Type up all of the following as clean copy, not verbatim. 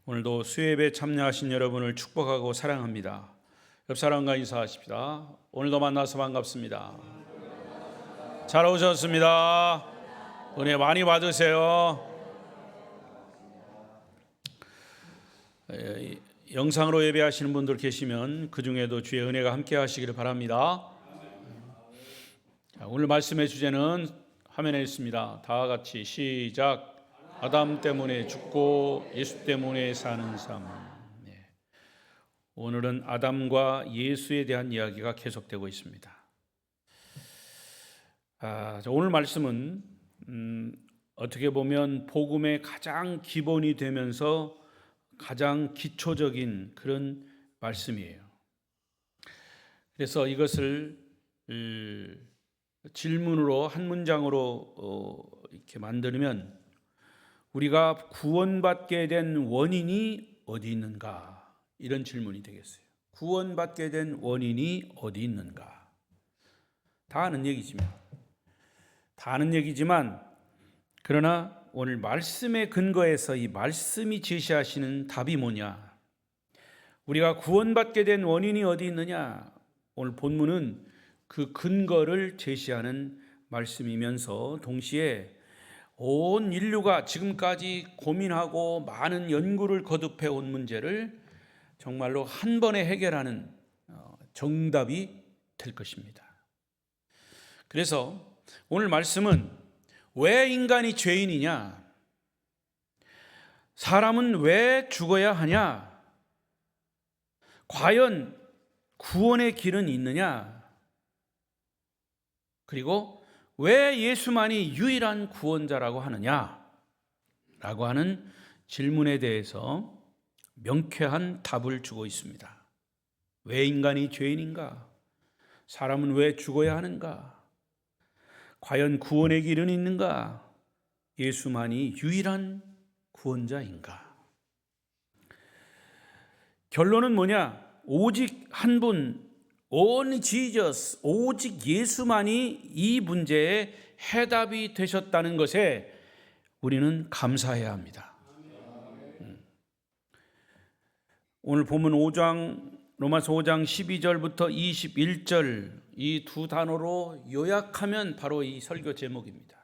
오늘도 수요예배에 참여하신 여러분을 축복하고 사랑합니다. 옆 사람과 인사하십시다. 오늘도 만나서 반갑습니다. 잘 오셨습니다. 은혜 많이 받으세요. 영상으로 예배하시는 분들 계시면 그 중에도 주의 은혜가 함께 하시기를 바랍니다. 오늘 말씀의 주제는 화면에 있습니다. 다 같이 시작. 아담 때문에 죽고 예수 때문에 사는 삶. 오늘은 아담과 예수에 대한 이야기가 계속되고 있습니다. 오늘 말씀은 어떻게 보면 복음의 가장 기본이 되면서 가장 기초적인 그런 말씀이에요. 그래서 이것을 질문으로 한 문장으로 이렇게 만들면 우리가 구원받게 된 원인이 어디 있는가? 이런 질문이 되겠어요. 구원받게 된 원인이 어디 있는가? 다 아는 얘기지만 그러나 오늘 말씀의 근거에서 이 말씀이 제시하시는 답이 뭐냐? 우리가 구원받게 된 원인이 어디 있느냐? 오늘 본문은 그 근거를 제시하는 말씀이면서 동시에 온 인류가 지금까지 고민하고 많은 연구를 거듭해 온 문제를 정말로 한 번에 해결하는 정답이 될 것입니다. 그래서 오늘 말씀은 왜 인간이 죄인이냐? 사람은 왜 죽어야 하냐? 과연 구원의 길은 있느냐? 그리고 왜 예수만이 유일한 구원자라고 하느냐? 라고 하는 질문에 대해서 명쾌한 답을 주고 있습니다. 왜 인간이 죄인인가? 사람은 왜 죽어야 하는가? 과연 구원의 길은 있는가? 예수만이 유일한 구원자인가? 결론은 뭐냐? 오직 한 분, Only Jesus, 오직 예수만이 이 문제의 해답이 되셨다는 것에 우리는 감사해야 합니다. 오늘 본문 5장, 로마서 5장 12절부터 21절 이 두 단어로 요약하면 바로 이 설교 제목입니다.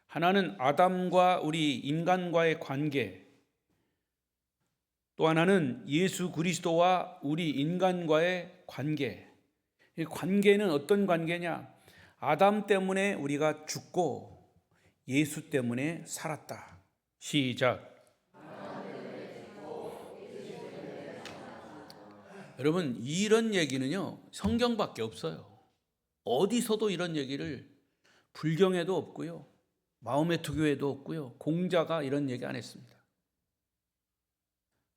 하나는 아담과 우리 인간과의 관계, 또 하나는 예수 그리스도와 우리 인간과의 관계. 이 관계는 어떤 관계냐? 아담 때문에 우리가 죽고 예수 때문에 살았다. 시작. 여러분, 이런 얘기는요, 성경밖에 없어요. 어디서도 이런 얘기를, 불경에도 없고요, 마음의 투교에도 없고요, 공자가 이런 얘기 안 했습니다.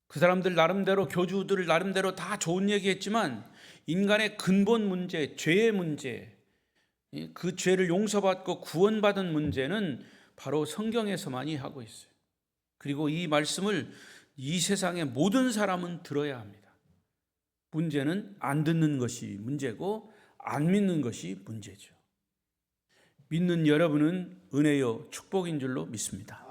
그 사람들 나름대로, 교주들 나름대로 다 좋은 얘기했지만 인간의 근본 문제, 죄의 문제, 그 죄를 용서받고 구원받은 문제는 바로 성경에서만이 하고 있어요. 그리고 이 말씀을 이 세상의 모든 사람은 들어야 합니다. 문제는 안 듣는 것이 문제고 안 믿는 것이 문제죠. 믿는 여러분은 은혜요 축복인 줄로 믿습니다.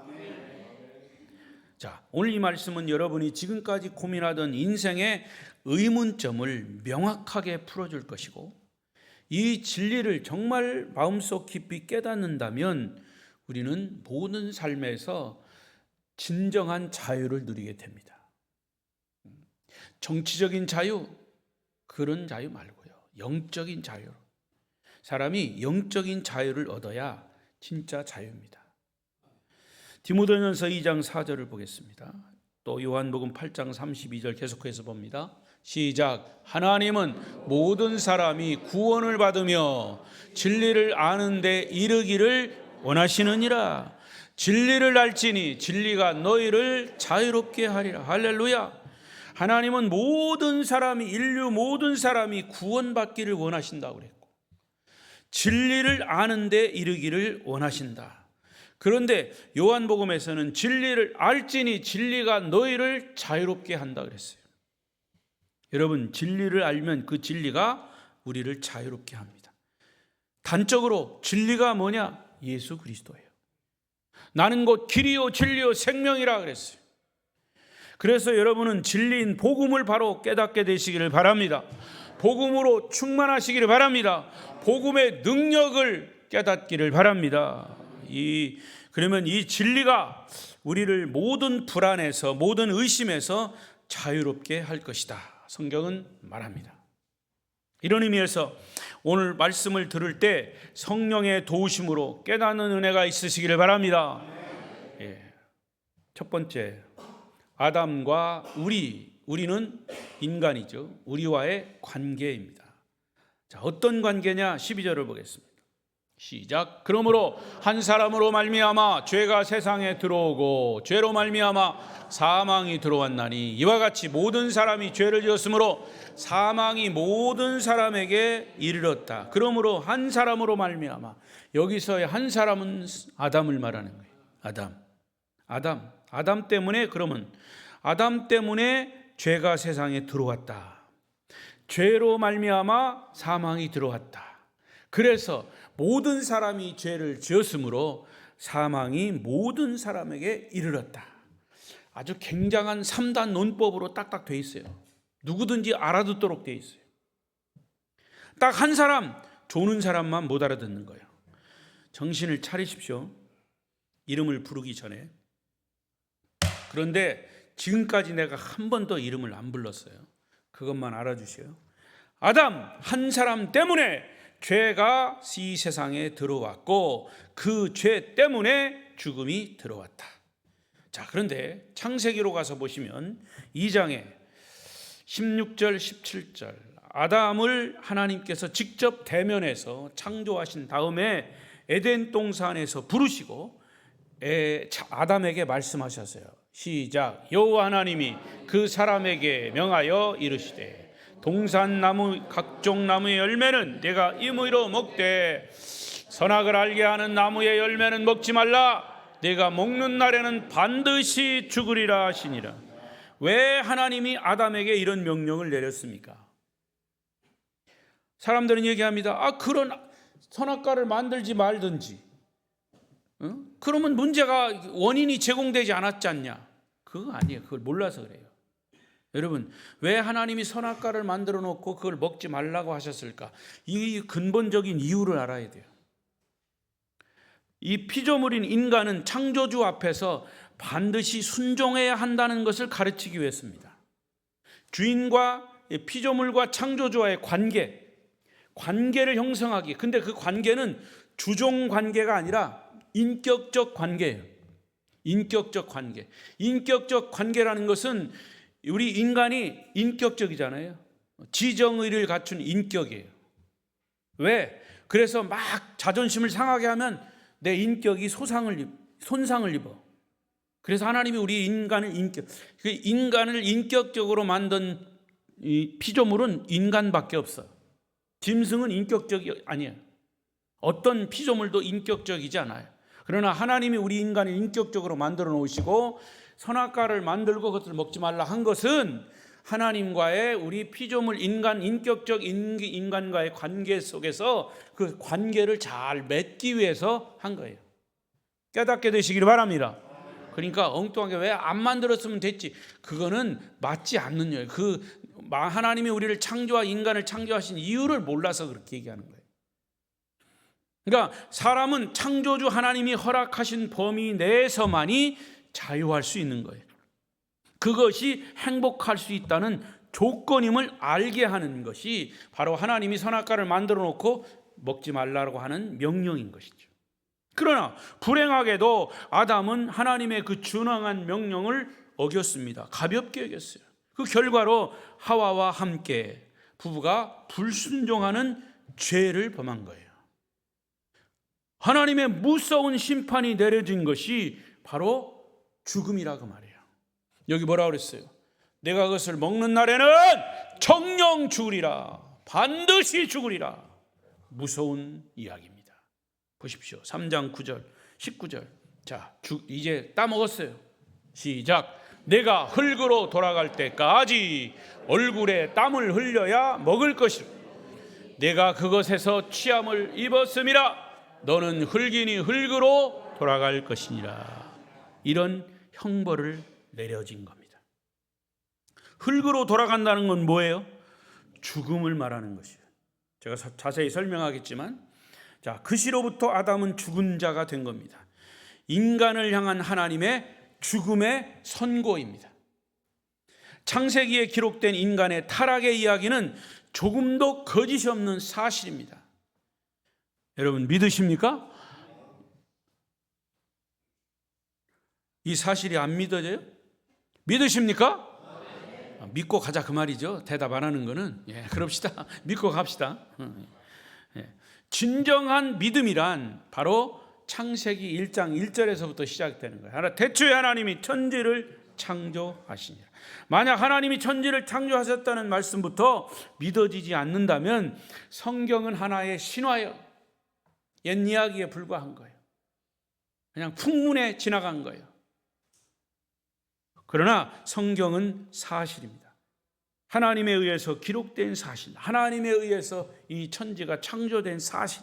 자, 오늘 이 말씀은 여러분이 지금까지 고민하던 인생의 의문점을 명확하게 풀어줄 것이고, 이 진리를 정말 마음속 깊이 깨닫는다면 우리는 모든 삶에서 진정한 자유를 누리게 됩니다. 정치적인 자유, 그런 자유 말고요, 영적인 자유. 사람이 영적인 자유를 얻어야 진짜 자유입니다. 디모데전서 2장 4절을 보겠습니다. 또 요한복음 8장 32절 계속해서 봅니다. 시작. 하나님은 모든 사람이 구원을 받으며 진리를 아는 데 이르기를 원하시느니라. 진리를 알지니 진리가 너희를 자유롭게 하리라. 할렐루야. 하나님은 모든 사람이, 인류 모든 사람이 구원받기를 원하신다고 그랬고, 진리를 아는 데 이르기를 원하신다. 그런데 요한복음에서는 진리를 알지니 진리가 너희를 자유롭게 한다 그랬어요. 여러분, 진리를 알면 그 진리가 우리를 자유롭게 합니다. 단적으로 진리가 뭐냐? 예수 그리스도예요. 나는 곧 길이요 진리요 생명이라 그랬어요. 그래서 여러분은 진리인 복음을 바로 깨닫게 되시기를 바랍니다. 복음으로 충만하시기를 바랍니다. 복음의 능력을 깨닫기를 바랍니다. 그러면 이 진리가 우리를 모든 불안에서, 모든 의심에서 자유롭게 할 것이다, 성경은 말합니다. 이런 의미에서 오늘 말씀을 들을 때 성령의 도우심으로 깨닫는 은혜가 있으시기를 바랍니다. 첫 번째, 아담과 우리는 인간이죠. 우리와의 관계입니다. 자, 어떤 관계냐? 12절을 보겠습니다. 시작. 그러므로 한 사람으로 말미암아 죄가 세상에 들어오고 죄로 말미암아 사망이 들어왔나니 이와 같이 모든 사람이 죄를 지었으므로 사망이 모든 사람에게 이르렀다. 그러므로 한 사람으로 말미암아, 여기서의 한 사람은 아담을 말하는 거예요. 아담 때문에, 그러면 아담 때문에 죄가 세상에 들어왔다. 죄로 말미암아 사망이 들어왔다. 그래서 모든 사람이 죄를 지었으므로 사망이 모든 사람에게 이르렀다. 아주 굉장한 3단 논법으로 딱딱 돼 있어요. 누구든지 알아듣도록 돼 있어요. 딱 한 사람, 조는 사람만 못 알아듣는 거예요. 정신을 차리십시오. 이름을 부르기 전에. 그런데 지금까지 내가 한 번도 이름을 안 불렀어요. 그것만 알아주세요. 아담 한 사람 때문에 죄가 이 세상에 들어왔고 그 죄 때문에 죽음이 들어왔다. 자, 그런데 창세기로 가서 보시면 2장에 16절 17절 아담을 하나님께서 직접 대면해서 창조하신 다음에 에덴 동산에서 부르시고 아담에게 말씀하셨어요. 시작. 여호와 하나님이 그 사람에게 명하여 이르시되 동산 나무 각종 나무의 열매는 내가 임의로 먹되 선악을 알게 하는 나무의 열매는 먹지 말라. 내가 먹는 날에는 반드시 죽으리라 하시니라. 왜 하나님이 아담에게 이런 명령을 내렸습니까? 사람들은 얘기합니다. 그런 선악과를 만들지 말든지, 그러면 문제가 원인이 제공되지 않았지 않냐? 그거 아니에요. 그걸 몰라서 그래요. 여러분, 왜 하나님이 선악과를 만들어 놓고 그걸 먹지 말라고 하셨을까? 이 근본적인 이유를 알아야 돼요. 이 피조물인 인간은 창조주 앞에서 반드시 순종해야 한다는 것을 가르치기 위해서입니다. 주인과 피조물과 창조주와의 관계를 형성하기. 근데 그 관계는 주종 관계가 아니라 인격적 관계예요. 인격적 관계라는 것은 우리 인간이 인격적이잖아요. 지정의를 갖춘 인격이에요. 왜? 그래서 막 자존심을 상하게 하면 내 인격이 손상을 입어. 그래서 하나님이 우리 인간을 인격적으로 만든 이 피조물은 인간밖에 없어. 짐승은 인격적이 아니에요. 어떤 피조물도 인격적이지 않아요. 그러나 하나님이 우리 인간을 인격적으로 만들어 놓으시고 선악과를 만들고 그것을 먹지 말라 한 것은 하나님과의 우리 피조물 인격적 인간과의 관계 속에서 그 관계를 잘 맺기 위해서 한 거예요. 깨닫게 되시기를 바랍니다. 그러니까 엉뚱하게 왜 안 만들었으면 됐지, 그거는 맞지 않는 거예요. 하나님이 우리를 인간을 창조하신 이유를 몰라서 그렇게 얘기하는 거예요. 그러니까 사람은 창조주 하나님이 허락하신 범위 내에서만이 자유할 수 있는 거예요. 그것이 행복할 수 있다는 조건임을 알게 하는 것이 바로 하나님이 선악과를 만들어 놓고 먹지 말라고 하는 명령인 것이죠. 그러나 불행하게도 아담은 하나님의 그 준엄한 명령을 어겼습니다. 가볍게 여겼어요. 그 결과로 하와와 함께 부부가 불순종하는 죄를 범한 거예요. 하나님의 무서운 심판이 내려진 것이 바로 죽음이라고 말해요. 여기 뭐라 그랬어요? 내가 그것을 먹는 날에는 정녕 죽으리라. 반드시 죽으리라. 무서운 이야기입니다. 보십시오. 3장 9절 19절. 자, 이제 따먹었어요. 시작. 내가 흙으로 돌아갈 때까지 얼굴에 땀을 흘려야 먹을 것이라. 내가 그것에서 취함을 입었음이라. 너는 흙이니 흙으로 돌아갈 것이니라. 이런 형벌을 내려진 겁니다. 흙으로 돌아간다는 건 뭐예요? 죽음을 말하는 것이에요. 제가 자세히 설명하겠지만, 자, 그 시로부터 아담은 죽은 자가 된 겁니다. 인간을 향한 하나님의 죽음의 선고입니다. 창세기에 기록된 인간의 타락의 이야기는 조금도 거짓이 없는 사실입니다. 여러분 믿으십니까? 이 사실이 안 믿어져요? 믿으십니까? 믿고 가자 그 말이죠. 대답 안 하는 거는. 그럽시다. 믿고 갑시다. 진정한 믿음이란 바로 창세기 1장 1절에서부터 시작되는 거예요. 태초에 하나님이 천지를 창조하시니라. 만약 하나님이 천지를 창조하셨다는 말씀부터 믿어지지 않는다면 성경은 하나의 신화예요. 옛 이야기에 불과한 거예요. 그냥 풍문에 지나간 거예요. 그러나 성경은 사실입니다. 하나님에 의해서 기록된 사실, 하나님에 의해서 이 천지가 창조된 사실.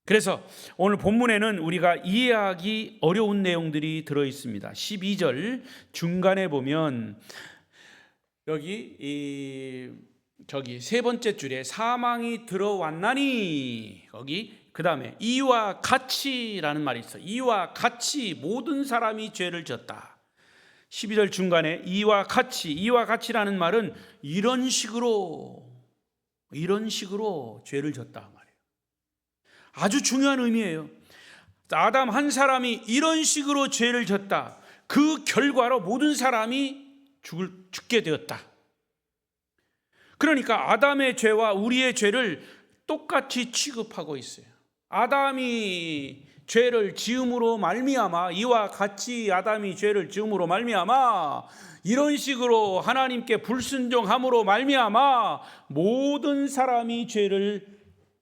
그래서 오늘 본문에는 우리가 이해하기 어려운 내용들이 들어 있습니다. 12절 중간에 보면 여기 세 번째 줄에 사망이 들어왔나니, 거기 그 다음에 이와 같이라는 말이 있어요. 이와 같이 모든 사람이 죄를 졌다. 12절 중간에 이와 같이라는 말은 이런 식으로 죄를 졌다 말이에요. 아주 중요한 의미예요. 아담 한 사람이 이런 식으로 죄를 졌다. 그 결과로 모든 사람이 죽게 되었다. 그러니까 아담의 죄와 우리의 죄를 똑같이 취급하고 있어요. 아담이 죄를 지음으로 말미암아, 이와 같이 아담이 죄를 지음으로 말미암아 이런 식으로 하나님께 불순종함으로 말미암아 모든 사람이 죄를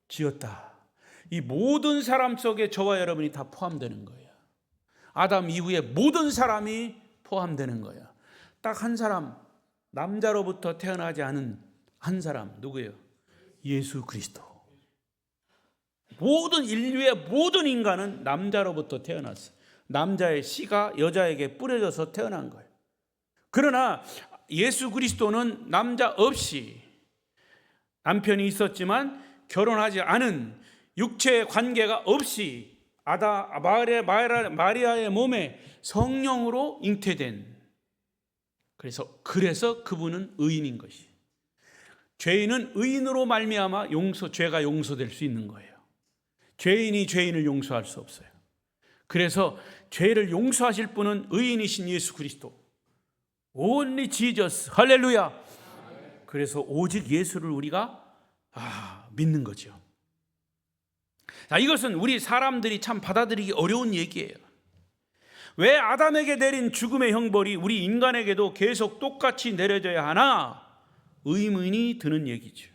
지었다. 이 모든 사람 속에 저와 여러분이 다 포함되는 거예요. 아담 이후에 모든 사람이 포함되는 거예요. 딱 한 사람, 남자로부터 태어나지 않은 한 사람, 누구예요? 예수 그리스도. 모든 인류의 모든 인간은 남자로부터 태어났어요. 남자의 씨가 여자에게 뿌려져서 태어난 거예요. 그러나 예수 그리스도는 남자 없이 남편이 있었지만 결혼하지 않은 육체의 관계가 없이 마리아의 몸에 성령으로 잉태된, 그래서 그분은 의인인 것이. 죄인은 의인으로 말미암아 죄가 용서될 수 있는 거예요. 죄인이 죄인을 용서할 수 없어요. 그래서 죄를 용서하실 분은 의인이신 예수 그리스도. Only Jesus. 할렐루야. 그래서 오직 예수를 우리가 믿는 거죠. 자, 이것은 우리 사람들이 참 받아들이기 어려운 얘기예요. 왜 아담에게 내린 죽음의 형벌이 우리 인간에게도 계속 똑같이 내려져야 하나? 의문이 드는 얘기죠.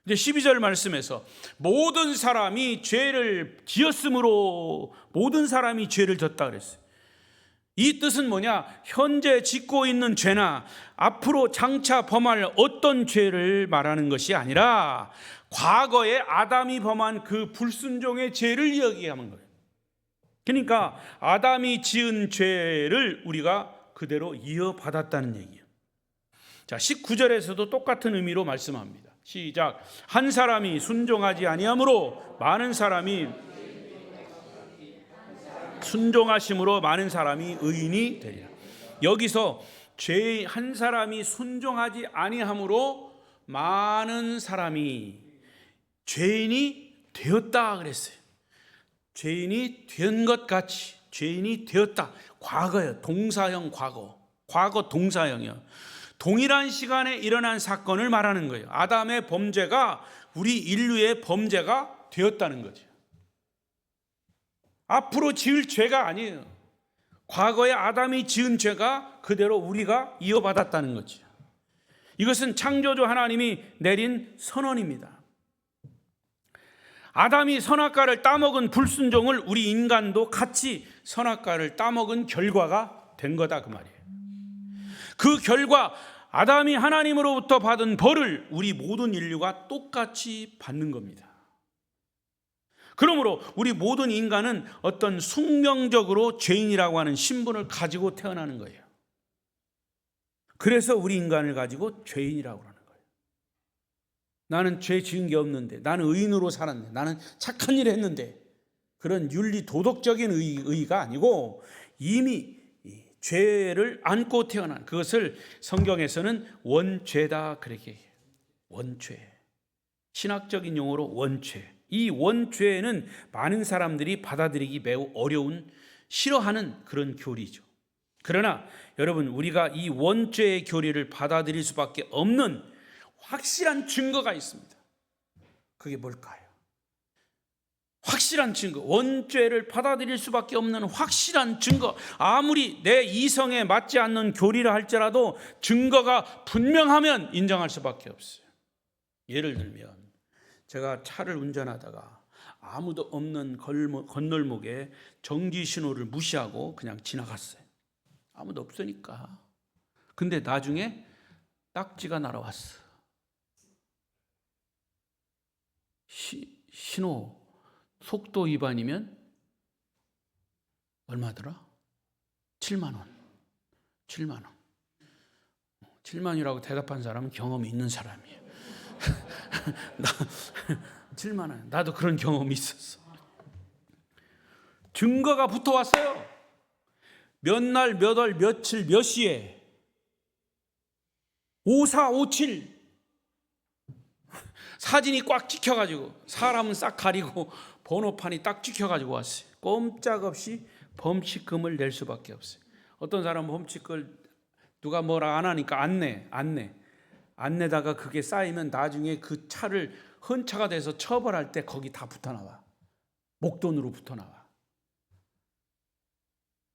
이제 12절 말씀에서 모든 사람이 죄를 지었으므로 모든 사람이 죄를 졌다 그랬어요. 이 뜻은 뭐냐? 현재 짓고 있는 죄나 앞으로 장차 범할 어떤 죄를 말하는 것이 아니라 과거에 아담이 범한 그 불순종의 죄를 이야기하는 거예요. 그러니까 아담이 지은 죄를 우리가 그대로 이어받았다는 얘기예요. 자, 19절에서도 똑같은 의미로 말씀합니다. 시작. 한 사람이 순종하지 아니함으로 많은 사람이 순종하심으로 많은 사람이 의인이 되리라. 여기서 죄 한 사람이 순종하지 아니함으로 많은 사람이 죄인이 되었다 그랬어요. 죄인이 된 것 같이 죄인이 되었다. 과거예요. 동사형 과거 동사형이요. 동일한 시간에 일어난 사건을 말하는 거예요. 아담의 범죄가 우리 인류의 범죄가 되었다는 거죠. 앞으로 지을 죄가 아니에요. 과거에 아담이 지은 죄가 그대로 우리가 이어받았다는 거죠. 이것은 창조주 하나님이 내린 선언입니다. 아담이 선악과를 따먹은 불순종을 우리 인간도 같이 선악과를 따먹은 결과가 된 거다 그 말이에요. 그 결과 아담이 하나님으로부터 받은 벌을 우리 모든 인류가 똑같이 받는 겁니다. 그러므로 우리 모든 인간은 어떤 숙명적으로 죄인이라고 하는 신분을 가지고 태어나는 거예요. 그래서 우리 인간을 가지고 죄인이라고 그러는 거예요. 나는 죄 지은 게 없는데, 나는 의인으로 살았네, 나는 착한 일을 했는데, 그런 윤리 도덕적인 의의가 아니고 이미 죄를 안고 태어난, 그것을 성경에서는 원죄다 그렇게 얘기해요. 원죄. 신학적인 용어로 원죄. 이 원죄는 많은 사람들이 받아들이기 매우 어려운, 싫어하는 그런 교리죠. 그러나 여러분, 우리가 이 원죄의 교리를 받아들일 수밖에 없는 확실한 증거가 있습니다. 그게 뭘까요? 확실한 증거, 원죄를 받아들일 수밖에 없는 확실한 증거. 아무리 내 이성에 맞지 않는 교리를 할지라도 증거가 분명하면 인정할 수밖에 없어요. 예를 들면 제가 차를 운전하다가 아무도 없는 건널목에 정지 신호를 무시하고 그냥 지나갔어요. 아무도 없으니까. 근데 나중에 딱지가 날아왔어. 신호 속도 위반이면 얼마더라? 7만 원. 7만 원. 7만이라고 대답한 사람은 경험이 있는 사람이에요. 7만 원. 나도 그런 경험이 있었어. 증거가 붙어왔어요. 몇 날, 몇 월, 며칠, 몇 시에 5457 사진이 꽉 찍혀가지고, 사람은 싹 가리고 번호판이 딱 찍혀가지고 왔어요. 꼼짝없이 범칙금을 낼 수밖에 없어요. 어떤 사람은 범칙을 누가 뭐라 안 하니까 안 내다가 그게 쌓이면 나중에 그 차를 헌차가 돼서 처벌할 때 거기 다 붙어나와. 목돈으로 붙어나와.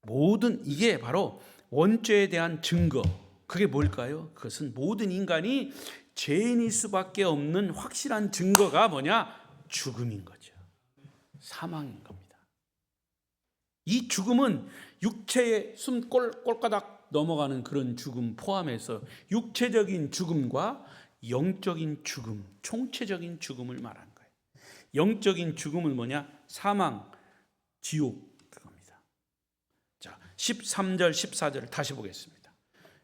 모든 이게 바로 원죄에 대한 증거. 그게 뭘까요? 그것은 모든 인간이 죄인일 수밖에 없는 확실한 증거가 뭐냐? 죽음인 거죠. 사망인 겁니다. 이 죽음은 육체의 숨 꼴까닥 넘어가는 그런 죽음 포함해서 육체적인 죽음과 영적인 죽음, 총체적인 죽음을 말하는 거예요. 영적인 죽음은 뭐냐? 사망, 지옥, 그겁니다. 자, 13절, 14절을 다시 보겠습니다.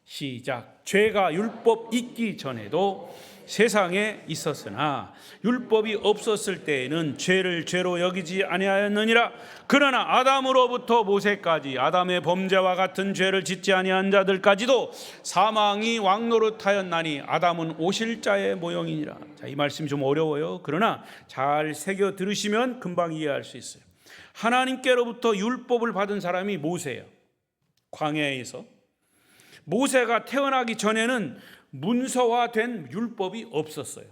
시작. 죄가 율법 있기 전에도 세상에 있었으나 율법이 없었을 때에는 죄를 죄로 여기지 아니하였느니라. 그러나 아담으로부터 모세까지 아담의 범죄와 같은 죄를 짓지 아니한 자들까지도 사망이 왕노릇하였나니 아담은 오실 자의 모형이니라. 자, 이 말씀이 좀 어려워요. 그러나 잘 새겨 들으시면 금방 이해할 수 있어요. 하나님께로부터 율법을 받은 사람이 모세예요. 광야에서 모세가 태어나기 전에는 문서화된 율법이 없었어요.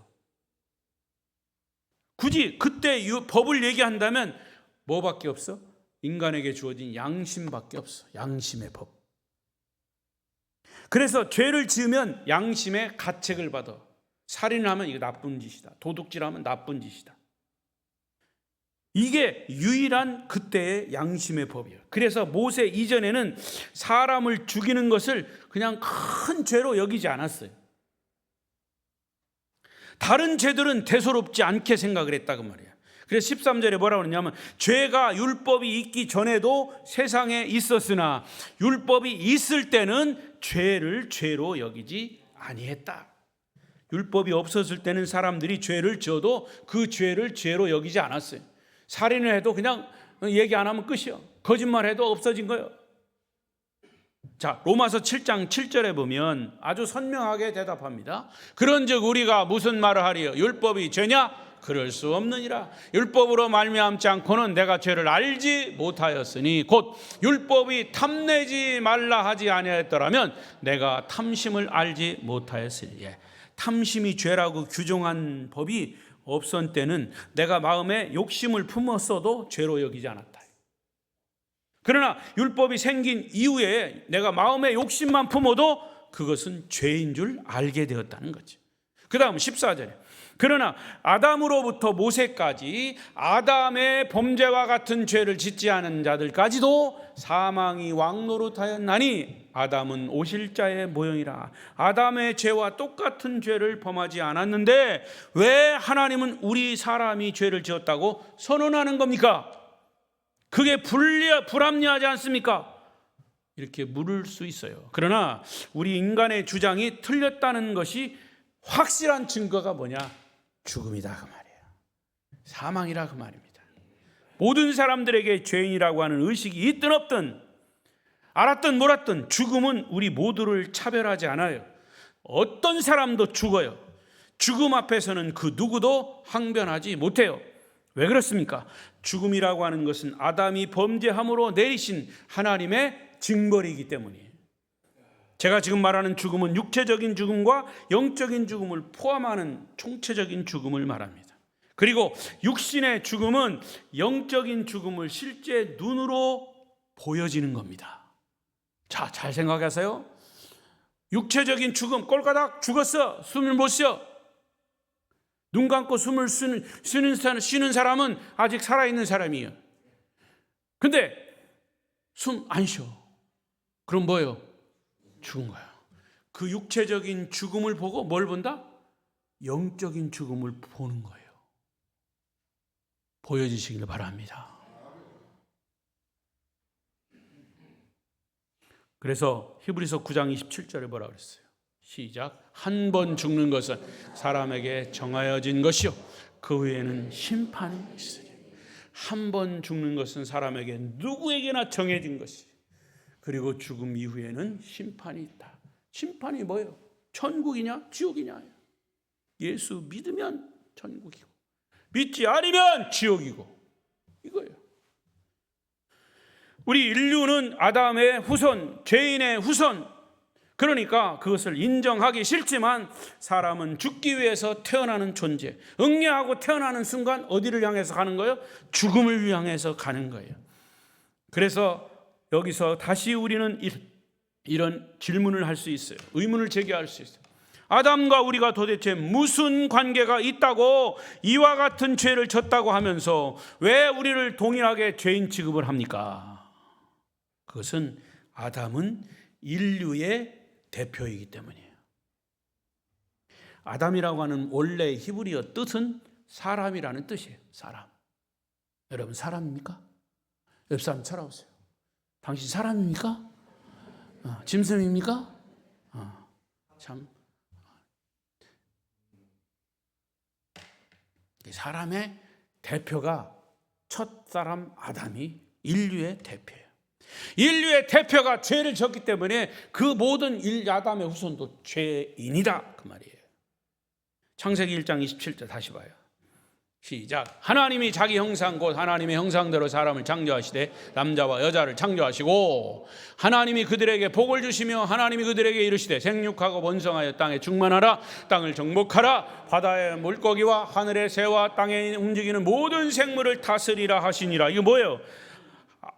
굳이 그때 법을 얘기한다면 뭐밖에 없어? 인간에게 주어진 양심밖에 없어. 양심의 법. 그래서 죄를 지으면 양심의 가책을 받아. 살인을 하면 이거 나쁜 짓이다. 도둑질하면 나쁜 짓이다. 이게 유일한 그때의 양심의 법이에요. 그래서 모세 이전에는 사람을 죽이는 것을 그냥 큰 죄로 여기지 않았어요. 다른 죄들은 대수롭지 않게 생각을 했다 그 말이에요. 그래서 13절에 뭐라고 그러냐면 죄가 율법이 있기 전에도 세상에 있었으나 율법이 있을 때는 죄를 죄로 여기지 아니했다. 율법이 없었을 때는 사람들이 죄를 지어도 그 죄를 죄로 여기지 않았어요. 살인을 해도 그냥 얘기 안 하면 끝이요. 거짓말해도 없어진 거예요. 자, 로마서 7장 7절에 보면 아주 선명하게 대답합니다. 그런즉 우리가 무슨 말을 하리요? 율법이 죄냐? 그럴 수 없느니라. 율법으로 말미암지 않고는 내가 죄를 알지 못하였으니 곧 율법이 탐내지 말라 하지 아니하였더라면 내가 탐심을 알지 못하였으리. 탐심이 죄라고 규정한 법이 없던 때는 내가 마음에 욕심을 품었어도 죄로 여기지 않았다. 그러나 율법이 생긴 이후에 내가 마음에 욕심만 품어도 그것은 죄인 줄 알게 되었다는 거죠. 그 다음 14절에 그러나 아담으로부터 모세까지 아담의 범죄와 같은 죄를 짓지 않은 자들까지도 사망이 왕노릇하였나니 아담은 오실 자의 모형이라. 아담의 죄와 똑같은 죄를 범하지 않았는데 왜 하나님은 우리 사람이 죄를 지었다고 선언하는 겁니까? 그게 불합리하지 않습니까? 이렇게 물을 수 있어요. 그러나 우리 인간의 주장이 틀렸다는 것이 확실한 증거가 뭐냐? 죽음이다 그 말이에요. 사망이라 그 말입니다. 모든 사람들에게 죄인이라고 하는 의식이 있든 없든, 알았든 몰랐든 죽음은 우리 모두를 차별하지 않아요. 어떤 사람도 죽어요. 죽음 앞에서는 그 누구도 항변하지 못해요. 왜 그렇습니까? 죽음이라고 하는 것은 아담이 범죄함으로 내리신 하나님의 징벌이기 때문이에요. 제가 지금 말하는 죽음은 육체적인 죽음과 영적인 죽음을 포함하는 총체적인 죽음을 말합니다. 그리고 육신의 죽음은 영적인 죽음을 실제 눈으로 보여지는 겁니다. 자, 잘 생각하세요. 육체적인 죽음, 꼴까닥 죽었어. 숨을 못 쉬어. 눈 감고 숨을 쉬는 사람은 아직 살아있는 사람이에요. 근데 숨 안 쉬어. 그럼 뭐예요? 죽은 거예요. 그 육체적인 죽음을 보고 뭘 본다? 영적인 죽음을 보는 거예요. 보여주시길 바랍니다. 그래서 히브리서 9장 27절에 뭐라 그랬어요? 시작. 한 번 죽는 것은 사람에게 정하여진 것이요 그 후에는 심판이 있으리. 한 번 죽는 것은 사람에게 누구에게나 정해진 것이, 그리고 죽음 이후에는 심판이 있다. 심판이 뭐예요? 천국이냐 지옥이냐. 예수 믿으면 천국이고 믿지 않으면 지옥이고, 이거예요. 우리 인류는 아담의 후손, 죄인의 후손. 그러니까 그것을 인정하기 싫지만 사람은 죽기 위해서 태어나는 존재. 응애하고 태어나는 순간 어디를 향해서 가는 거예요? 죽음을 향해서 가는 거예요. 그래서 여기서 다시 우리는 이런 질문을 할 수 있어요. 의문을 제기할 수 있어요. 아담과 우리가 도대체 무슨 관계가 있다고 이와 같은 죄를 졌다고 하면서 왜 우리를 동일하게 죄인 취급을 합니까? 그것은 아담은 인류의 대표이기 때문이에요. 아담이라고 하는 원래 히브리어 뜻은 사람이라는 뜻이에요. 사람. 여러분 사람입니까? 옆 사람 찾아보세요. 당신 사람입니까? 짐승입니까? 참 사람의 대표가 첫 사람 아담이 인류의 대표예요. 인류의 대표가 죄를 졌기 때문에 그 모든 아담의 후손도 죄인이다 그 말이에요. 창세기 1장 27절 다시 봐요. 시작. 하나님이 자기 형상 곧 하나님의 형상대로 사람을 창조하시되 남자와 여자를 창조하시고 하나님이 그들에게 복을 주시며 하나님이 그들에게 이르시되 생육하고 번성하여 땅에 충만하라. 땅을 정복하라. 바다의 물고기와 하늘의 새와 땅에 움직이는 모든 생물을 다스리라 하시니라. 이거 뭐예요?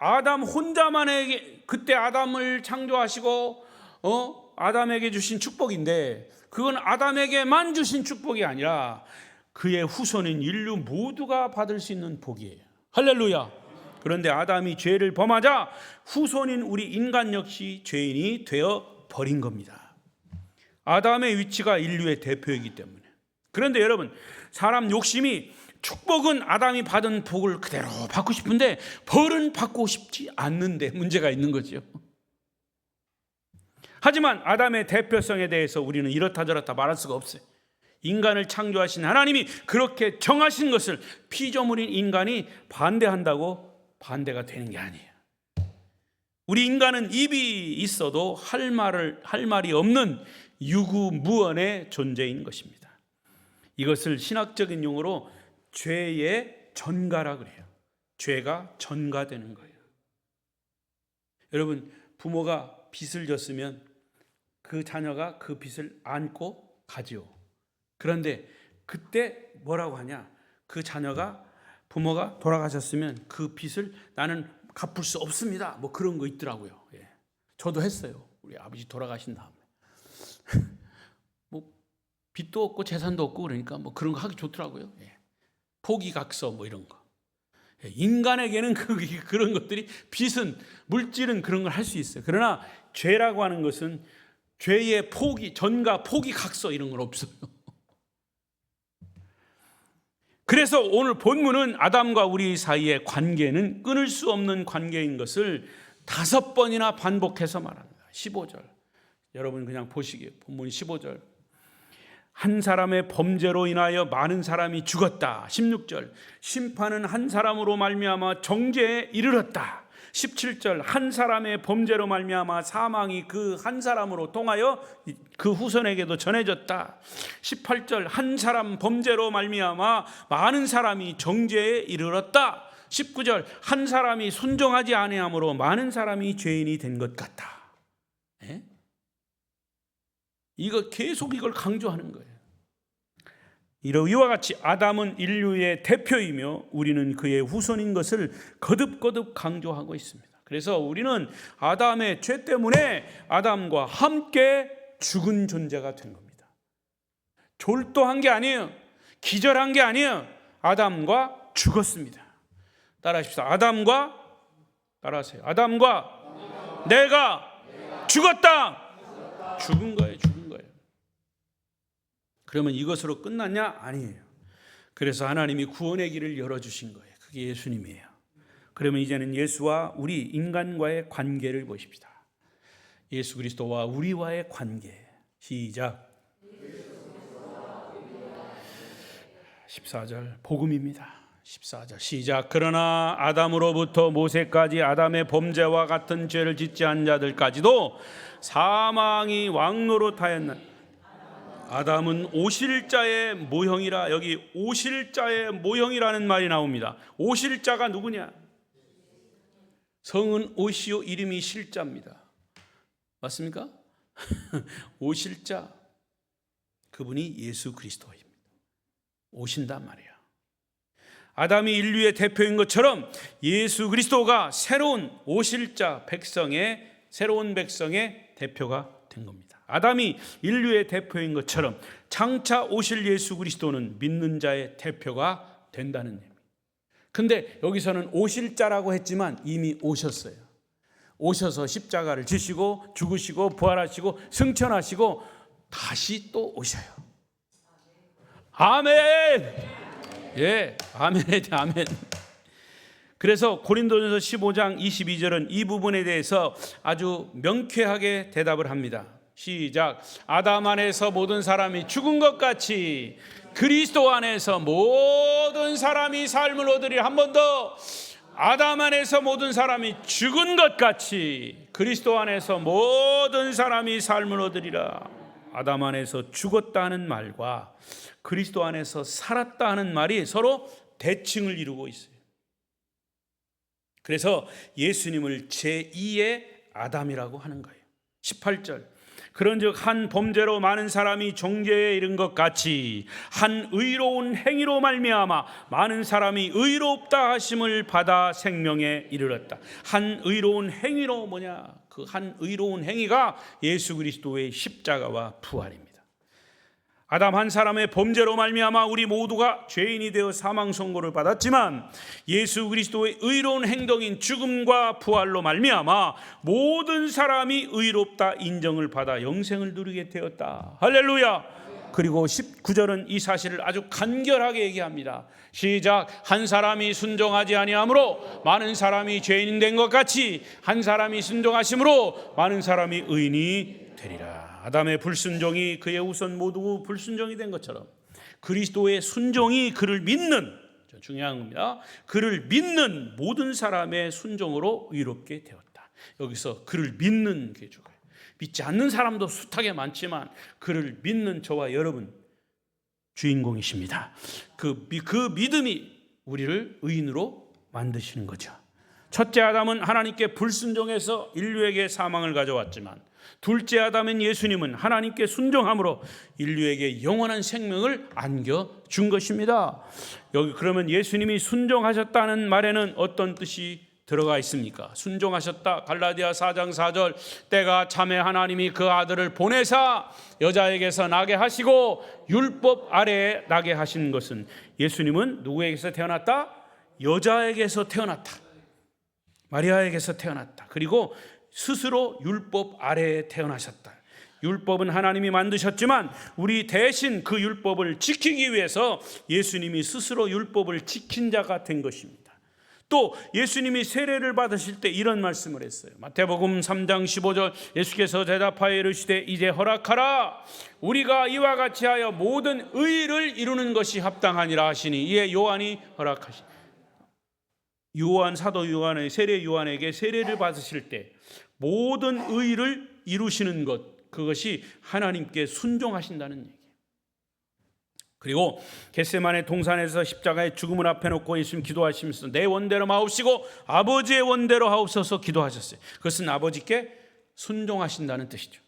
아담 혼자만에게 그때 아담을 창조하시고 아담에게 주신 축복인데, 그건 아담에게만 주신 축복이 아니라 그의 후손인 인류 모두가 받을 수 있는 복이에요. 할렐루야. 그런데 아담이 죄를 범하자 후손인 우리 인간 역시 죄인이 되어 버린 겁니다. 아담의 위치가 인류의 대표이기 때문에. 그런데 여러분, 사람 욕심이 축복은 아담이 받은 복을 그대로 받고 싶은데 벌은 받고 싶지 않는데 문제가 있는 거죠. 하지만 아담의 대표성에 대해서 우리는 이렇다 저렇다 말할 수가 없어요. 인간을 창조하신 하나님이 그렇게 정하신 것을 피조물인 인간이 반대한다고 반대가 되는 게 아니에요. 우리 인간은 입이 있어도 할 말이 없는 유구무원의 존재인 것입니다. 이것을 신학적인 용어로 죄의 전가라 그래요. 죄가 전가되는 거예요. 여러분, 부모가 빚을 졌으면 그 자녀가 그 빚을 안고 가지요. 그런데 그때 뭐라고 하냐? 그 자녀가 부모가 돌아가셨으면 그 빚을 나는 갚을 수 없습니다. 뭐 그런 거 있더라고요. 예. 저도 했어요. 우리 아버지 돌아가신 다음에. 뭐 빚도 없고 재산도 없고 그러니까 뭐 그런 거 하기 좋더라고요. 예. 포기각서 뭐 이런 거. 예. 인간에게는 그런 것들이 빚은 물질은 그런 걸 할 수 있어요. 그러나 죄라고 하는 것은 죄의 포기, 전가, 포기각서 이런 건 없어요. 그래서 오늘 본문은 아담과 우리 사이의 관계는 끊을 수 없는 관계인 것을 5번이나 반복해서 말합니다. 15절. 여러분 그냥 보시기에 본문 15절. 한 사람의 범죄로 인하여 많은 사람이 죽었다. 16절. 심판은 한 사람으로 말미암아 정죄에 이르렀다. 17절. 한 사람의 범죄로 말미암아 사망이 그 한 사람으로 통하여 그 후손에게도 전해졌다. 18절. 한 사람 범죄로 말미암아 많은 사람이 정죄에 이르렀다. 19절. 한 사람이 순종하지 아니함으로 많은 사람이 죄인이 된 것 같다. 예? 이거 계속 이걸 강조하는 거예요. 이와 같이 아담은 인류의 대표이며 우리는 그의 후손인 것을 거듭거듭 강조하고 있습니다. 그래서 우리는 아담의 죄 때문에 아담과 함께 죽은 존재가 된 겁니다. 졸도한 게 아니에요. 기절한 게 아니에요. 아담과 죽었습니다. 따라하십시오. 따라하세요. 아담과 내가 죽었다. 죽은 거예요. 그러면 이것으로 끝났냐? 아니에요. 그래서 하나님이 구원의 길을 열어주신 거예요. 그게 예수님이에요. 그러면 이제는 예수와 우리 인간과의 관계를 보십시다. 예수 그리스도와 우리와의 관계. 시작. 14절 복음입니다. 14절 시작. 그러나 아담으로부터 모세까지 아담의 범죄와 같은 죄를 짓지 않은 자들까지도 사망이 왕노릇하였나. 아담은 오실자의 모형이라. 여기 오실자의 모형이라는 말이 나옵니다. 오실자가 누구냐? 성은 오시오, 이름이 실자입니다. 맞습니까? 오실자, 그분이 예수 그리스도입니다. 오신단 말이야. 아담이 인류의 대표인 것처럼 예수 그리스도가 새로운 오실자 새로운 백성의 대표가 된 겁니다. 아담이 인류의 대표인 것처럼 장차 오실 예수 그리스도는 믿는 자의 대표가 된다는 의미. 근데 여기서는 오실 자라고 했지만 이미 오셨어요. 오셔서 십자가를 지시고 죽으시고 부활하시고 승천하시고 다시 또 오셔요. 아멘. 예, 아멘. 그래서 고린도전서 15장 22절은 이 부분에 대해서 아주 명쾌하게 대답을 합니다. 시작. 아담 안에서 모든 사람이 죽은 것 같이 그리스도 안에서 모든 사람이 삶을 얻으리라. 한 번 더. 아담 안에서 모든 사람이 죽은 것 같이 그리스도 안에서 모든 사람이 삶을 얻으리라. 아담 안에서 죽었다는 말과 그리스도 안에서 살았다는 말이 서로 대칭을 이루고 있어요. 그래서 예수님을 제2의 아담이라고 하는 거예요. 18절. 그런즉 한 범죄로 많은 사람이 정죄에 이른 것 같이 한 의로운 행위로 말미암아 많은 사람이 의롭다 하심을 받아 생명에 이르렀다. 한 의로운 행위로 뭐냐? 그 한 의로운 행위가 예수 그리스도의 십자가와 부활입니다. 아담 한 사람의 범죄로 말미암아 우리 모두가 죄인이 되어 사망 선고를 받았지만 예수 그리스도의 의로운 행동인 죽음과 부활로 말미암아 모든 사람이 의롭다 인정을 받아 영생을 누리게 되었다. 할렐루야. 그리고 19절은 이 사실을 아주 간결하게 얘기합니다. 시작. 한 사람이 순종하지 아니함으로 많은 사람이 죄인 된 것 같이 한 사람이 순종하심으로 많은 사람이 의인이 되리라. 아담의 불순종이 그의 후손 모두 불순종이 된 것처럼 그리스도의 순종이 그를 믿는, 중요한 겁니다. 그를 믿는 모든 사람의 순종으로 의롭게 되었다. 여기서 그를 믿는 게 좋아요. 믿지 않는 사람도 숱하게 많지만 그를 믿는 저와 여러분 주인공이십니다. 그 믿음이 우리를 의인으로 만드시는 거죠. 첫째 아담은 하나님께 불순종해서 인류에게 사망을 가져왔지만 둘째 아담인 예수님은 하나님께 순종함으로 인류에게 영원한 생명을 안겨준 것입니다. 여기 그러면 예수님이 순종하셨다는 말에는 어떤 뜻이 들어가 있습니까? 순종하셨다. 갈라디아 4장 4절 때가 참에 하나님이 그 아들을 보내사 여자에게서 나게 하시고 율법 아래에 나게 하신 것은 예수님은 누구에게서 태어났다? 여자에게서 태어났다. 마리아에게서 태어났다. 그리고 스스로 율법 아래에 태어나셨다. 율법은 하나님이 만드셨지만 우리 대신 그 율법을 지키기 위해서 예수님이 스스로 율법을 지킨 자가 된 것입니다. 또 예수님이 세례를 받으실 때 이런 말씀을 했어요. 마태복음 3장 15절 예수께서 대답하여 이르시되 이제 허락하라. 우리가 이와 같이 하여 모든 의를 이루는 것이 합당하니라 하시니 이에 요한이 허락하시. 사도 요한의 세례 요한에게 세례를 받으실 때 모든 의를 이루시는 것, 그것이 하나님께 순종하신다는 얘기예요. 그리고 겟세마네 동산에서 십자가의 죽음을 앞에 놓고 예수님 기도하시면서 내 원대로 마옵시고 아버지의 원대로 하옵소서 기도하셨어요. 그것은 아버지께 순종하신다는 뜻이죠.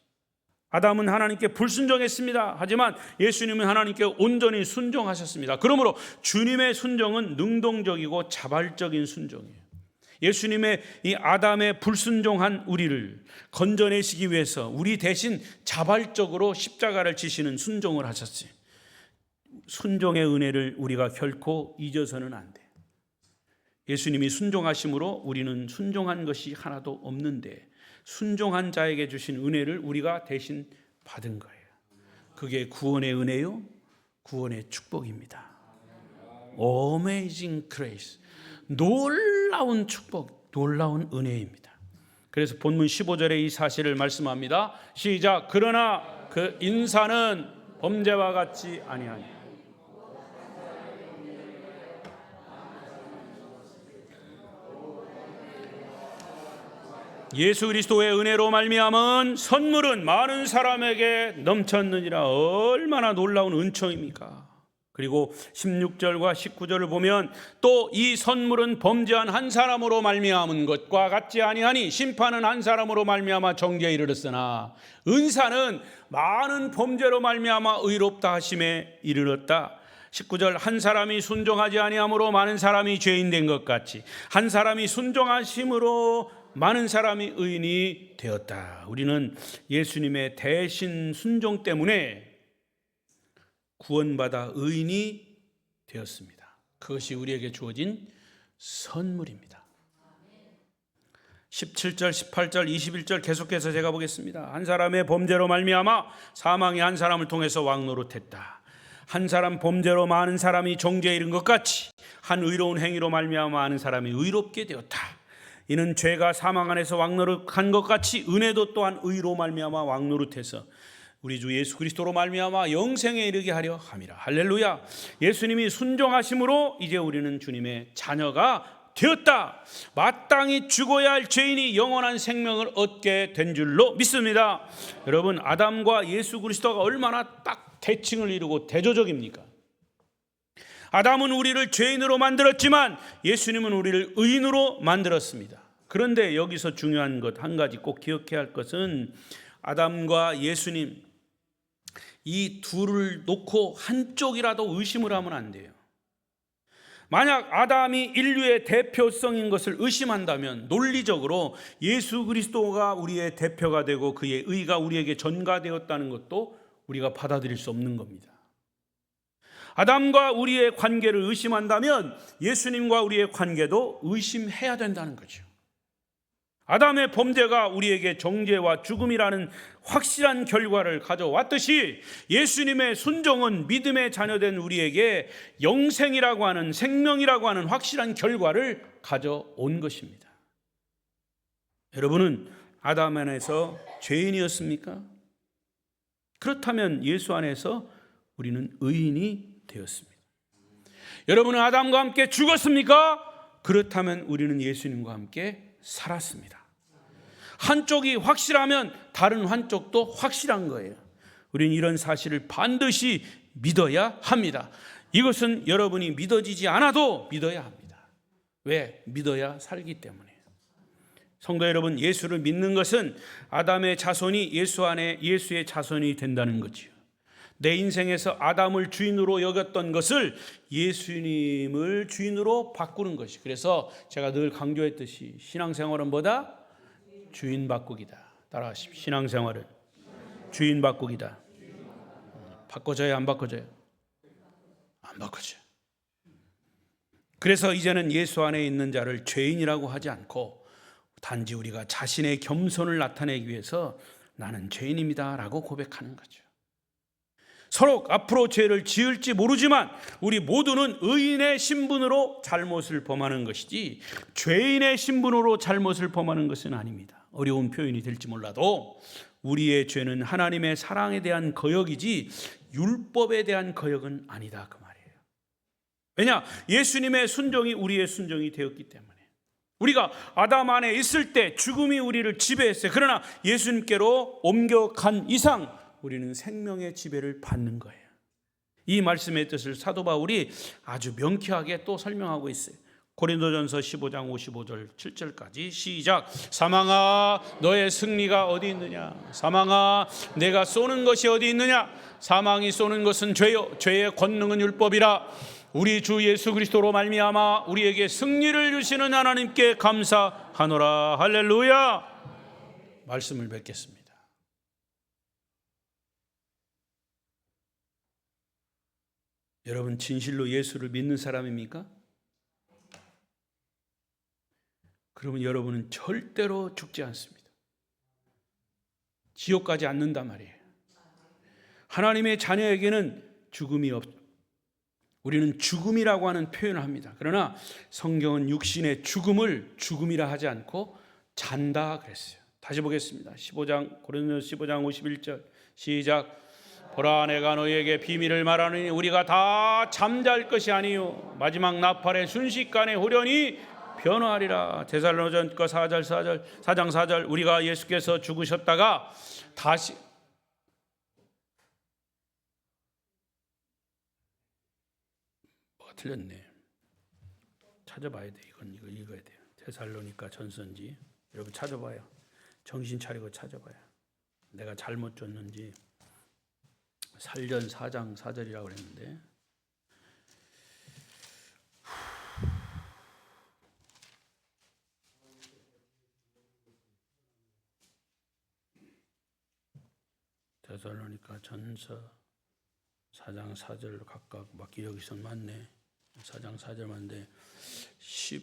아담은 하나님께 불순종했습니다. 하지만 예수님은 하나님께 온전히 순종하셨습니다. 그러므로 주님의 순종은 능동적이고 자발적인 순종이에요. 예수님의 이 아담의 불순종한 우리를 건져내시기 위해서 우리 대신 자발적으로 십자가를 지시는 순종을 하셨어요. 순종의 은혜를 우리가 결코 잊어서는 안 돼. 예수님이 순종하심으로 우리는 순종한 것이 하나도 없는데 순종한 자에게 주신 은혜를 우리가 대신 받은 거예요. 그게 구원의 은혜요, 구원의 축복입니다. Amazing grace, 놀라운 축복, 놀라운 은혜입니다. 그래서 본문 15절에 이 사실을 말씀합니다. 시작. 그러나 그 인사는 범죄와 같지 아니하니. 예수 그리스도의 은혜로 말미암은 선물은 많은 사람에게 넘쳤느니라. 얼마나 놀라운 은총입니까? 그리고 16절과 19절을 보면 또 이 선물은 범죄한 한 사람으로 말미암은 것과 같지 아니하니 심판은 한 사람으로 말미암아 정죄에 이르렀으나 은사는 많은 범죄로 말미암아 의롭다 하심에 이르렀다. 19절 한 사람이 순종하지 아니함으로 많은 사람이 죄인 된 것 같이 한 사람이 순종하심으로 많은 사람이 의인이 되었다. 우리는 예수님의 대신 순종 때문에 구원받아 의인이 되었습니다. 그것이 우리에게 주어진 선물입니다. 17절, 18절, 21절 계속해서 제가 보겠습니다. 한 사람의 범죄로 말미암아 사망이 한 사람을 통해서 왕노릇했다. 한 사람 범죄로 많은 사람이 정죄에 이른 것 같이 한 의로운 행위로 말미암아 많은 사람이 의롭게 되었다. 이는 죄가 사망 안에서 왕노릇한 것 같이 은혜도 또한 의로 말미암아 왕노릇해서 우리 주 예수 그리스도로 말미암아 영생에 이르게 하려 함이라. 할렐루야. 예수님이 순종하심으로 이제 우리는 주님의 자녀가 되었다. 마땅히 죽어야 할 죄인이 영원한 생명을 얻게 된 줄로 믿습니다. 여러분, 아담과 예수 그리스도가 얼마나 딱 대칭을 이루고 대조적입니까? 아담은 우리를 죄인으로 만들었지만 예수님은 우리를 의인으로 만들었습니다. 그런데 여기서 중요한 것 한 가지 꼭 기억해야 할 것은 아담과 예수님 이 둘을 놓고 한쪽이라도 의심을 하면 안 돼요. 만약 아담이 인류의 대표성인 것을 의심한다면 논리적으로 예수 그리스도가 우리의 대표가 되고 그의 의가 우리에게 전가되었다는 것도 우리가 받아들일 수 없는 겁니다. 아담과 우리의 관계를 의심한다면 예수님과 우리의 관계도 의심해야 된다는 거죠. 아담의 범죄가 우리에게 정죄와 죽음이라는 확실한 결과를 가져왔듯이 예수님의 순종은 믿음의 자녀된 우리에게 영생이라고 하는, 생명이라고 하는 확실한 결과를 가져온 것입니다. 여러분은 아담 안에서 죄인이었습니까? 그렇다면 예수 안에서 우리는 의인이 되었습니다. 여러분은 아담과 함께 죽었습니까? 그렇다면 우리는 예수님과 함께 살았습니다. 한쪽이 확실하면 다른 한쪽도 확실한 거예요. 우리는 이런 사실을 반드시 믿어야 합니다. 이것은 여러분이 믿어지지 않아도 믿어야 합니다. 왜? 믿어야 살기 때문에. 성도 여러분, 예수를 믿는 것은 아담의 자손이 예수 안에 예수의 자손이 된다는 거지요. 내 인생에서 아담을 주인으로 여겼던 것을 예수님을 주인으로 바꾸는 것이. 그래서 제가 늘 강조했듯이 신앙생활은 뭐다? 주인 바꾸기다. 따라하십시오. 신앙생활은 주인 바꾸기다. 바꿔져요, 안 바꿔져요? 안 바꿔져요. 그래서 이제는 예수 안에 있는 자를 죄인이라고 하지 않고 단지 우리가 자신의 겸손을 나타내기 위해서 나는 죄인입니다 라고 고백하는 거죠. 서로 앞으로 죄를 지을지 모르지만 우리 모두는 의인의 신분으로 잘못을 범하는 것이지 죄인의 신분으로 잘못을 범하는 것은 아닙니다. 어려운 표현이 될지 몰라도 우리의 죄는 하나님의 사랑에 대한 거역이지 율법에 대한 거역은 아니다 그 말이에요. 왜냐? 예수님의 순종이 우리의 순종이 되었기 때문에. 우리가 아담 안에 있을 때 죽음이 우리를 지배했어요. 그러나 예수님께로 옮겨간 이상 우리는 생명의 지배를 받는 거예요. 이 말씀의 뜻을 사도 바울이 아주 명쾌하게 또 설명하고 있어요. 고린도전서 15장 55절 7절까지 시작. 사망아 너의 승리가 어디 있느냐? 사망아 내가 쏘는 것이 어디 있느냐? 사망이 쏘는 것은 죄요 죄의 권능은 율법이라. 우리 주 예수 그리스도로 말미암아 우리에게 승리를 주시는 하나님께 감사하노라. 할렐루야. 말씀을 뵙겠습니다. 여러분 진실로 예수를 믿는 사람입니까? 그러면 여러분은 절대로 죽지 않습니다. 지옥 가지 않는단 말이에요. 하나님의 자녀에게는 죽음이 없습니다. 우리는 죽음이라고 하는 표현을 합니다. 그러나 성경은 육신의 죽음을 죽음이라 하지 않고 잔다 그랬어요. 다시 보겠습니다. 15장 고린도전서 15장 51절 시작. 보라 내가 너희에게 비밀을 말하느니 우리가 다 잠잘 것이 아니요 마지막 나팔의 순식간에 후련히 변화하리라. 데살로니가 4장 4절 우리가 예수께서 죽으셨다가 다시 틀렸네. 찾아봐야 돼. 이거 읽어야 돼요. 데살로니가 전서인지 여러분 찾아봐요. 정신 차리고 찾아봐요. 내가 잘못 줬는지. 살전 4장 4절이라고 그랬는데 데살로니가 전서 4장 4절 각각 막 여기서 맞네. 4장 4절 맞는데 10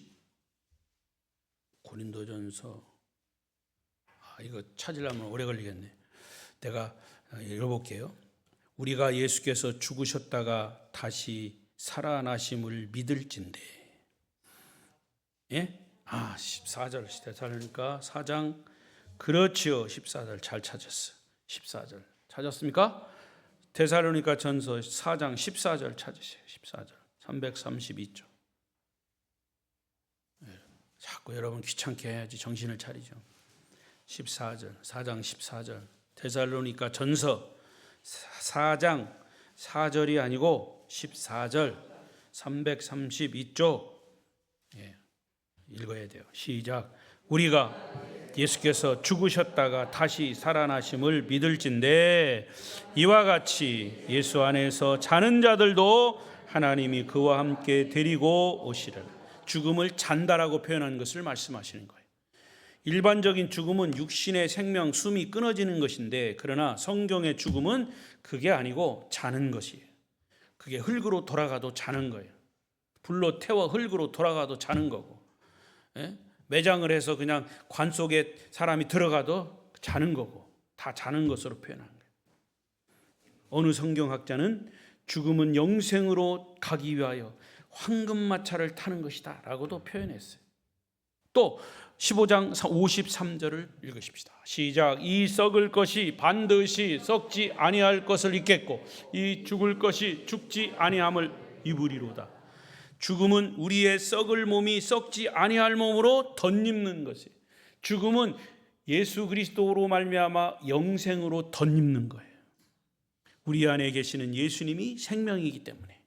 고린도전서 이거 찾으려면 오래 걸리겠네. 내가 읽어볼게요. 우리가 예수께서 죽으셨다가 다시 살아나심을 믿을진대. 예? 14절 데살로니가 4장 그렇지요. 14절 잘 찾았어. 14절 찾았습니까? 데살로니가 전서 4장 14절 찾으세요. 14절 332쪽. 자꾸 여러분 귀찮게 해야지 정신을 차리죠. 14절 4장 14절 데살로니가 전서 4장 4절이 아니고 14절 332쪽 읽어야 돼요. 시작. 우리가 예수께서 죽으셨다가 다시 살아나심을 믿을진대 이와 같이 예수 안에서 자는 자들도 하나님이 그와 함께 데리고 오시리라. 죽음을 잔다라고 표현한 것을 말씀하시는 거예요. 일반적인 죽음은 육신의 생명, 숨이 끊어지는 것인데 그러나 성경의 죽음은 그게 아니고 자는 것이에요. 그게 흙으로 돌아가도 자는 거예요. 불로 태워 흙으로 돌아가도 자는 거고 매장을 해서 그냥 관 속에 사람이 들어가도 자는 거고 다 자는 것으로 표현한 거예요. 어느 성경학자는 죽음은 영생으로 가기 위하여 황금마차를 타는 것이다 라고도 표현했어요. 또 15장 53절을 읽으십시다. 시작. 이 썩을 것이 반드시 썩지 아니할 것을 입겠고 이 죽을 것이 죽지 아니함을 입으리로다. 죽음은 우리의 썩을 몸이 썩지 아니할 몸으로 덧입는 것이에요. 죽음은 예수 그리스도로 말미암아 영생으로 덧입는 거예요. 우리 안에 계시는 예수님이 생명이기 때문에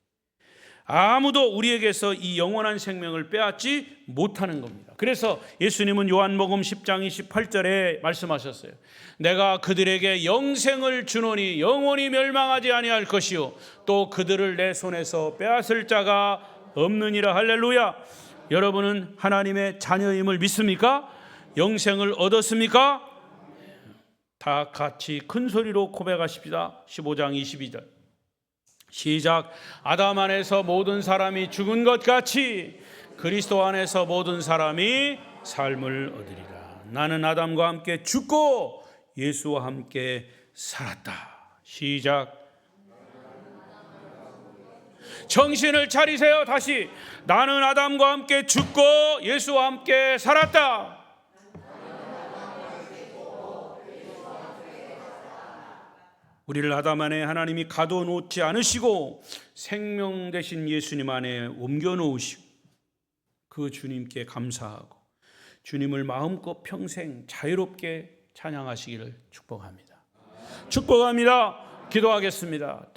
아무도 우리에게서 이 영원한 생명을 빼앗지 못하는 겁니다. 그래서 예수님은 요한복음 10장 28절에 말씀하셨어요. 내가 그들에게 영생을 주노니 영원히 멸망하지 아니할 것이요 또 그들을 내 손에서 빼앗을 자가 없느니라. 할렐루야. 여러분은 하나님의 자녀임을 믿습니까? 영생을 얻었습니까? 다 같이 큰 소리로 고백하십시다. 15장 22절 시작. 아담 안에서 모든 사람이 죽은 것 같이 그리스도 안에서 모든 사람이 삶을 얻으리라. 나는 아담과 함께 죽고 예수와 함께 살았다. 시작. 정신을 차리세요. 다시 나는 아담과 함께 죽고 예수와 함께 살았다. 우리를 아담 안에 하나님이 가둬놓지 않으시고 생명 되신 예수님 안에 옮겨놓으시고 그 주님께 감사하고 주님을 마음껏 평생 자유롭게 찬양하시기를 축복합니다. 축복합니다. 기도하겠습니다.